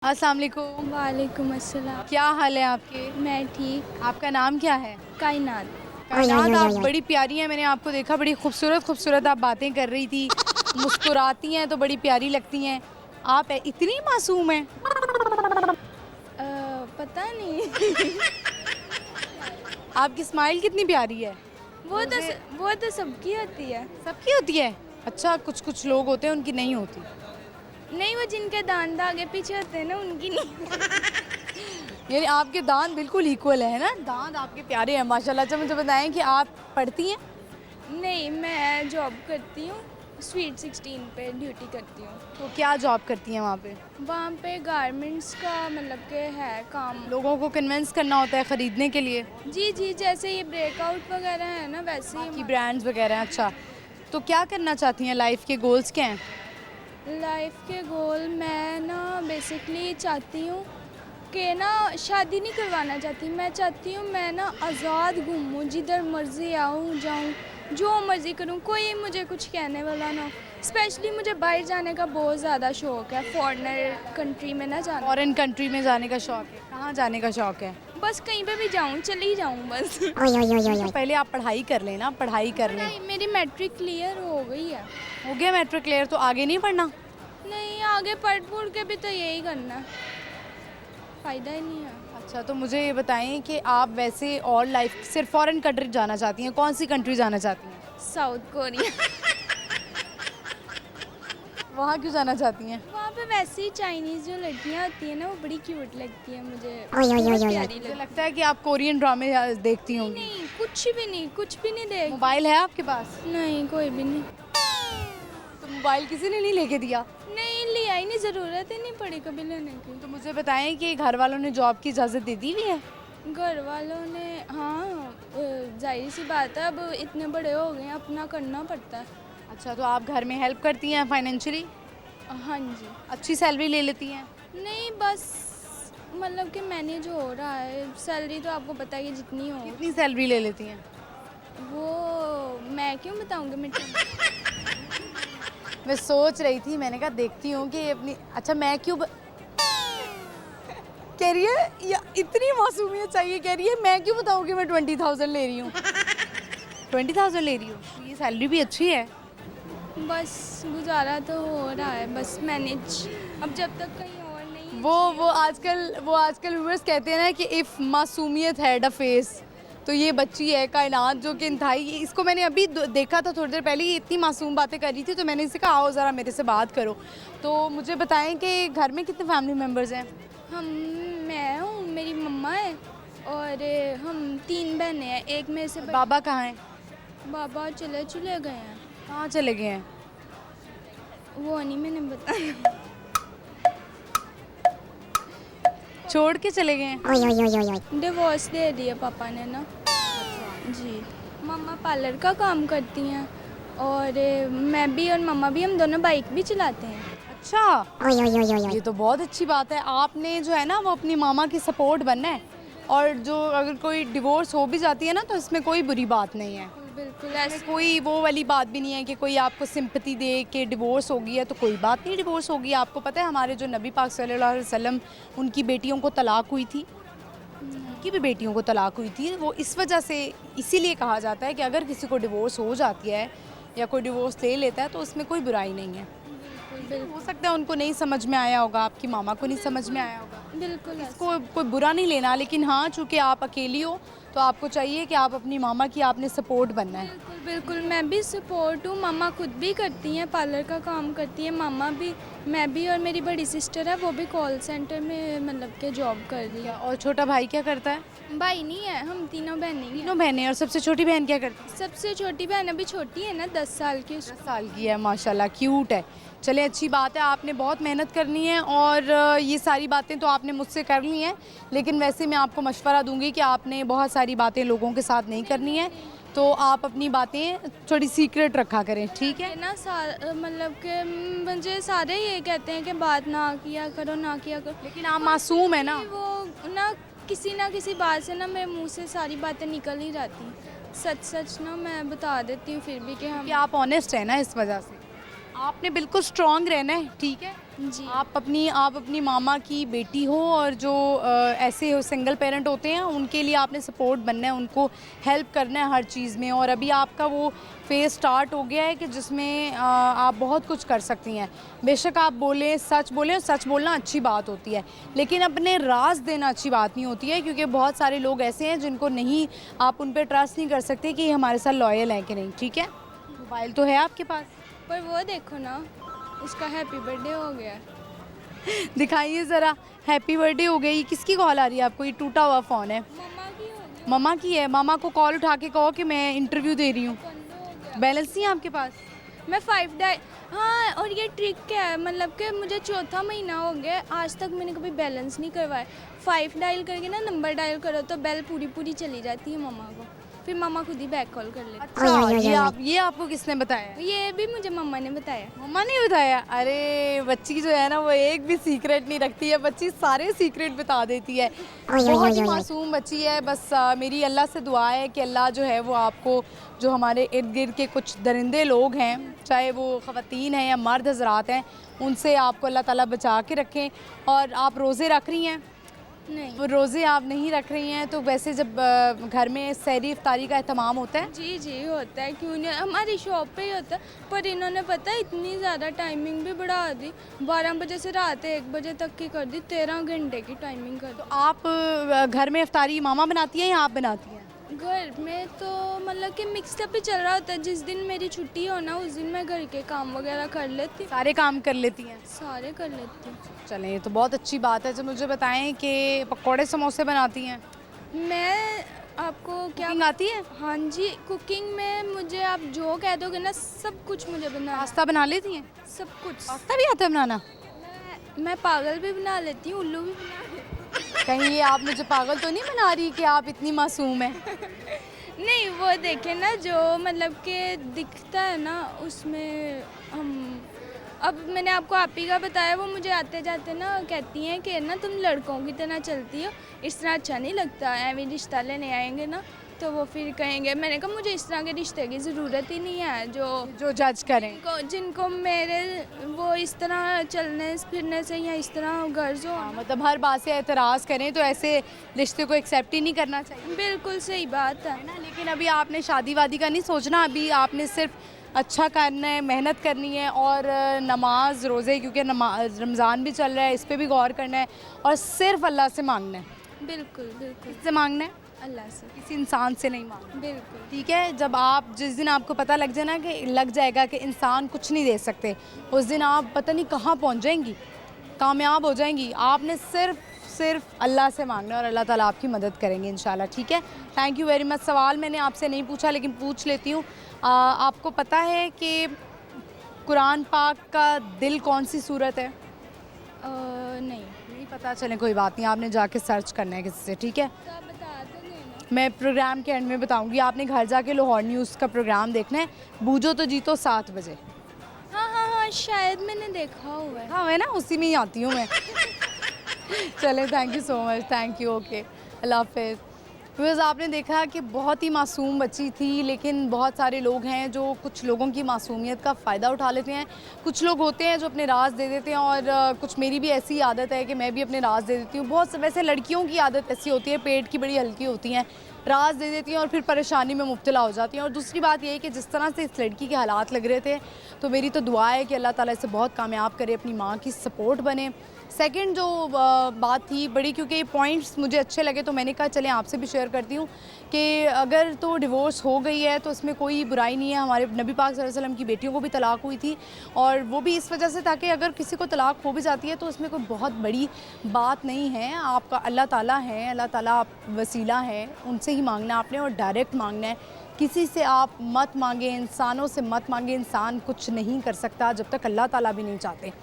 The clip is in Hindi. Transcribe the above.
अस्सलाम वालेकुम। वालेकुम अस्सलाम। क्या हाल है आपके? मैं ठीक। आपका नाम क्या है? कायनात। कायनात, आप बड़ी प्यारी हैं। मैंने आपको देखा, बड़ी खूबसूरत खूबसूरत आप बातें कर रही थी, मुस्कुराती हैं तो बड़ी प्यारी लगती हैं। आप इतनी मासूम हैं? पता नहीं। आपकी स्माइल कितनी प्यारी है। वो तो मुझे वो तो सबकी होती है। सबकी होती है। अच्छा, कुछ कुछ लोग होते हैं उनकी नहीं होती। नहीं, वो जिनके दांत आगे पीछे होते हैं ना, उनकी नहीं। यानी आपके दांत बिल्कुल इक्वल है ना, दांत आपके प्यारे हैं माशाल्लाह। अच्छा, मुझे बताएं कि आप पढ़ती हैं? नहीं, मैं जॉब करती हूँ। स्वीट 16 पे ड्यूटी करती हूँ। तो क्या जॉब करती हैं वहाँ पे? वहाँ पे गारमेंट्स का मतलब के है काम। लोगों को कन्विंस करना होता है ख़रीदने के लिए? जी जी, जैसे ये ब्रेकआउट वगैरह है ना, वैसे की ही ब्रांड्स वगैरह हैं। अच्छा, तो क्या करना चाहती हैं? लाइफ के गोल्स क्या हैं? लाइफ के गोल मैं ना बेसिकली चाहती हूँ कि ना शादी नहीं करवाना चाहती। मैं चाहती हूँ मैं ना आज़ाद घूमूँ, जिधर मर्ज़ी आऊँ जाऊँ, जो मर्ज़ी करूँ, कोई मुझे कुछ कहने वाला ना हो। स्पेशली मुझे बाहर जाने का बहुत ज़्यादा शौक़ है, फॉरेनर कंट्री में ना जाना। फॉरेन कंट्री में जाने का शौक़ है? कहाँ जाने का शौक़ है? बस कहीं पे भी जाऊँ, चली जाऊँ बस। तो पहले आप पढ़ाई कर लें ना, पढ़ाई कर लें। नहीं, मेरी मैट्रिक क्लियर हो गई है। हो गया मैट्रिक क्लियर, तो आगे नहीं पढ़ना? नहीं, आगे पढ़ के भी तो यही करना है, फ़ायदा ही नहीं है। अच्छा, तो मुझे ये बताएं कि आप वैसे और लाइफ सिर्फ फॉरेन कंट्री जाना चाहती हैं, कौन सी कंट्री जाना चाहती हैं? South Korea. वहाँ क्यों जाना चाहती हैं? वहाँ पे वैसे ही चाइनीज़ जो लड़कियाँ होती हैं ना, वो बड़ी क्यूट लगती है मुझे, बहुत प्यारी मुझे लगती लगता है कि आप कोरियन ड्रामे देखती है। होंगी। नहीं, कुछ भी नहीं देख। मोबाइल है आपके पास? नहीं, कोई भी नहीं। तो मोबाइल किसी ने नहीं लेके दिया? नहीं लिया ही नहीं, ज़रूरत ही नहीं पड़ी कभी लेने की। तो मुझे बताएं कि घर वालों ने जॉब की इजाज़त दे दी हुई है? घर वालों ने, हाँ, जाहिर सी बात है, अब इतने बड़े हो गए हैं, अपना करना पड़ता है। अच्छा, तो आप घर में हेल्प करती हैं फाइनेंशियली? हाँ जी। अच्छी सैलरी ले लेती हैं? नहीं, बस मतलब कि मैनेज हो रहा है। सैलरी तो आपको पता है कि जितनी हो। कितनी सैलरी ले लेती हैं? वो मैं क्यों बताऊँगी मिट्टी। मैं सोच रही थी, मैंने कहा देखती हूँ कि ये अपनी, अच्छा मैं क्यों कह रही है या इतनी मासूमियत चाहिए, कह रही है मैं क्यों बताऊँ कि मैं 20,000 ले रही हूँ। 20,000 ले रही हूँ, ये सैलरी भी अच्छी है। बस गुजारा तो हो रहा है, बस मैनेज। अब जब तक कहीं और नहीं। वो आजकल व्यूअर्स कहते हैं ना कि इफ़ मासूमियत हैड अ फेस, तो ये बच्ची है कायनात जो कि इंतहाई, इसको मैंने अभी देखा था थोड़ी देर पहले, ये इतनी मासूम बातें कर रही थी, तो मैंने इसे कहा आओ ज़रा मेरे से बात करो। तो मुझे बताएं कि घर में कितने फैमिली मेम्बर्स हैं? मैं हूँ, मेरी मम्मा है और हम 3 बहनें हैं। एक में से बाबा कहाँ हैं? बाबा चले गए हैं। कहाँ चले गए हैं? वो नहीं मैंने बताया। छोड़ के चले गए हैं? डिवोर्स दे दिया पापा ने ना। जी। मम्मा पार्लर का काम करती हैं और मैं भी और मम्मा भी, हम दोनों बाइक भी चलाते हैं। अच्छा, ये तो बहुत अच्छी बात है। आपने जो है ना वो अपनी मामा की सपोर्ट बनना है, और जो अगर कोई डिवोर्स हो भी जाती है ना, तो इसमें कोई बुरी बात नहीं है। बिल्कुल ऐसे कोई वो वाली बात भी नहीं है कि कोई आपको सिंपैथी दे के डिवोर्स हो गई है तो कोई बात नहीं, डिवोर्स हो गई। आपको पता है हमारे जो नबी पाक सल्लल्लाहु अलैहि वसल्लम, उनकी बेटियों को तलाक हुई थी, उनकी भी बेटियों को तलाक हुई थी। वो इस वजह से, इसीलिए कहा जाता है कि अगर किसी को डिवोर्स हो जाती है या कोई डिवोर्स ले लेता है तो उसमें कोई बुराई नहीं है। हो सकता है उनको नहीं समझ में आया होगा, आपकी मामा को नहीं समझ में आया होगा, बिल्कुल। इसको कोई बुरा नहीं लेना, लेकिन हाँ चूँकि आप अकेली हो तो आपको चाहिए कि आप अपनी मामा की आपने सपोर्ट बनना है। बिल्कुल, मैं भी सपोर्ट हूँ। मामा खुद भी करती हैं, पार्लर का काम करती है मामा भी, मैं भी, और मेरी बड़ी सिस्टर है, वो भी कॉल सेंटर में मतलब के जॉब कर रही है। और छोटा भाई क्या करता है? भाई नहीं है, हम तीनों बहनें ही हैं। तीनों बहनें। और सबसे छोटी बहन क्या करती है? सबसे छोटी बहन अभी छोटी है ना, 10 साल की। 10 साल की है, माशाल्लाह क्यूट है। चले, अच्छी बात है। आपने बहुत मेहनत करनी है और ये सारी बातें तो आपने मुझसे कर ली हैं, लेकिन वैसे मैं आपको मशवरा दूंगी कि आपने बहुत सारी बातें लोगों के साथ नहीं करनी है, तो आप अपनी बातें थोड़ी सीक्रेट रखा करें, ठीक है ना। मतलब कि मुझे सारे ये कहते हैं कि बात ना किया करो, ना किया करो, लेकिन आप मासूम है ना। वो ना किसी बात से ना मेरे मुंह से सारी बातें निकल ही जाती। सच ना मैं बता देती हूँ फिर भी कि आप ऑनेस्ट है ना, इस वजह से आपने बिल्कुल स्ट्रांग रहना है, ठीक है। जी। आप अपनी मामा की बेटी हो, और जो ऐसे हो सिंगल पेरेंट होते हैं उनके लिए आपने सपोर्ट बनना है, उनको हेल्प करना है हर चीज़ में। और अभी आपका वो फेज़ स्टार्ट हो गया है कि जिसमें आप बहुत कुछ कर सकती हैं। बेशक आप बोलें, सच बोलें, और सच बोलना अच्छी बात होती है, लेकिन अपने राज देना अच्छी बात नहीं होती है, क्योंकि बहुत सारे लोग ऐसे हैं जिनको नहीं, आप उन पर ट्रस्ट नहीं कर सकते कि ये हमारे साथ लॉयल हैं कि नहीं, ठीक है। मोबाइल तो है आपके पास, पर वो देखो ना, उसका हैप्पी बर्थडे हो गया। दिखाइए ज़रा। हैप्पी बर्थडे हो गई। किसकी कॉल आ रही है आपको? ये टूटा हुआ फ़ोन है। मम्मा की हो गई। मम्मा की है। मामा को कॉल उठा के कहो कि मैं इंटरव्यू दे रही हूँ। बंद हो गया। बैलेंस नहीं है आपके पास? मैं 5 डायल, हाँ, और ये ट्रिक क्या है, मतलब कि मुझे चौथा महीना हो गया, आज तक मैंने कभी बैलेंस नहीं करवाया। 5 डायल करके ना, नंबर डायल करो तो बेल पूरी चली जाती है मम्मा को, फिर मम्मा खुद ही बैक कॉल कर लेती अच्छा, ये आपको किसने बताया? है। ये भी मुझे मम्मा ने बताया। मम्मा ने बताया? अरे बच्ची जो है ना, वो एक भी सीक्रेट नहीं रखती है, बच्ची सारे सीक्रेट बता देती है। बहुत ही मासूम बच्ची है। बस मेरी अल्लाह से दुआ है कि अल्लाह जो है वो आपको, जो हमारे इर्द गिर्द के कुछ दरिंदे लोग हैं, चाहे वो ख़वातीन हैं या मर्द हजरात हैं, उनसे आपको अल्लाह ताला बचा के रखें। और आप रोज़े रख रही हैं? नहीं। वो रोज़े आप नहीं रख रही हैं, तो वैसे जब घर में सहरी इफ्तारी का एहतमाम होता है? जी जी होता है, क्यों नहीं, हमारी शॉप पे ही होता है, पर इन्होंने पता है इतनी ज़्यादा टाइमिंग भी बढ़ा दी, 12 बजे से रात 1 बजे तक की कर दी, 13 घंटे की टाइमिंग कर दी। आप घर में इफ्तारी मामा बनाती हैं या आप बनाती हैं? घर में तो मतलब कि मिक्सअप ही चल रहा होता है, जिस दिन मेरी छुट्टी हो ना, उस दिन मैं घर के काम वगैरह कर लेती हूँ, सारे काम कर लेती हैं? सारे कर लेती हूँ। चलें, ये तो बहुत अच्छी बात है। तो मुझे बताएं कि पकौड़े समोसे बनाती हैं? मैं आपको क्या कुकिंग आती है? हाँ जी, कुकिंग में मुझे आप जो कह दोगे ना, सब कुछ मुझे बनाना, पास्ता बना लेती हैं? सब कुछ। पास्ता भी आता है बनाना? मैं पागल भी बना लेती हूँ, उल्लू भी बना लेती कहीं ये आप मुझे पागल तो नहीं बना रही कि आप इतनी मासूम हैं? हूँ। नहीं, वो देखे ना, जो मतलब कि दिखता है ना, उसमें हम, अब मैंने आपको आप ही का बताया, वो मुझे आते जाते ना कहती हैं कि ना तुम लड़कों की तरह चलती हो, इस तरह अच्छा नहीं लगता, ऐਵੇਂ रिश्ता लेने आएंगे ना तो वो फिर कहेंगे। मैंने कहा मुझे इस तरह के रिश्ते की ज़रूरत ही नहीं है, जो जज करें। जिनको मेरे वो इस तरह चलने फिरने से या इस तरह गर्ज हो। मतलब हर बात से एतराज़ करें तो ऐसे रिश्ते को एक्सेप्ट ही नहीं करना चाहिए। बिल्कुल सही बात है ना, लेकिन अभी आपने शादी वादी का नहीं सोचना, अभी आपने सिर्फ अच्छा करना है, मेहनत करनी है, और नमाज रोज़े, क्योंकि रमज़ान भी चल रहा है, इस पर भी गौर करना है, और सिर्फ अल्लाह से मांगना है। बिल्कुल बिल्कुल, किससे मांगना है? अल्लाह से, किसी इंसान से नहीं मांगना। बिल्कुल। ठीक है, जब आप, जिस दिन आपको पता लग जाए ना कि लग जाएगा कि इंसान कुछ नहीं दे सकते, उस दिन आप पता नहीं कहाँ पहुँच जाएंगी, कामयाब हो जाएंगी। आपने सिर्फ अल्लाह से मांगना है और अल्लाह ताला आपकी मदद करेंगे इंशाल्लाह, ठीक है। Thank you very much. सवाल मैंने आपसे नहीं पूछा, लेकिन पूछ लेती हूँ। आपको पता है कि कुरान पाक का दिल कौन सी सूरत है? नहीं पता? चलें, कोई बात नहीं, आपने जाके सर्च करना है किसी से, ठीक है। तो आप बता तो देना। मैं प्रोग्राम के एंड में बताऊंगी। आपने घर जाके लाहौर न्यूज़ का प्रोग्राम देखना है, बूझो तो जीतो 7 बजे। हाँ, शायद मैंने देखा हुआ है। हाँ, है ना, उसी में ही आती हूँ मैं। चलें, thank you so much, thank you, okay, अल्लाह हाफिज़। बिकॉज आपने देखा कि बहुत ही मासूम बच्ची थी, लेकिन बहुत सारे लोग हैं जो कुछ लोगों की मासूमियत का फ़ायदा उठा लेते हैं। कुछ लोग होते हैं जो अपने राज दे देते हैं, और कुछ, मेरी भी ऐसी आदत है कि मैं भी अपने राज दे देती हूँ। बहुत वैसे लड़कियों की आदत ऐसी होती है, पेट की बड़ी हल्की होती हैं, राज दे देती हैं और फिर परेशानी में मुब्तला हो जाती हैं। और दूसरी बात ये है कि जिस तरह से इस लड़की के हालात लग रहे थे, तो मेरी तो दुआ है कि अल्लाह ताला इसे बहुत कामयाब करे, अपनी माँ की सपोर्ट बने। सेकंड जो बात थी बड़ी, क्योंकि पॉइंट्स मुझे अच्छे लगे तो मैंने कहा चलें आपसे भी शेयर करती हूँ कि अगर तो डिवोर्स हो गई है तो इसमें कोई बुराई नहीं है। हमारे नबी पाक सल्लल्लाहु अलैहि वसल्लम की बेटियों को भी तलाक हुई थी, और वो भी इस वजह से ताकि अगर किसी को तलाक हो भी जाती है तो इसमें कोई बहुत बड़ी बात नहीं है। आपका अल्लाह ताला है, अल्लाह ताला वसीला है, उनसे ही मांगना आपने, और डायरेक्ट मांगना है। किसी से आप मत मांगे, इंसानों से मत मांगे। इंसान कुछ नहीं कर सकता जब तक अल्लाह ताला भी नहीं चाहते।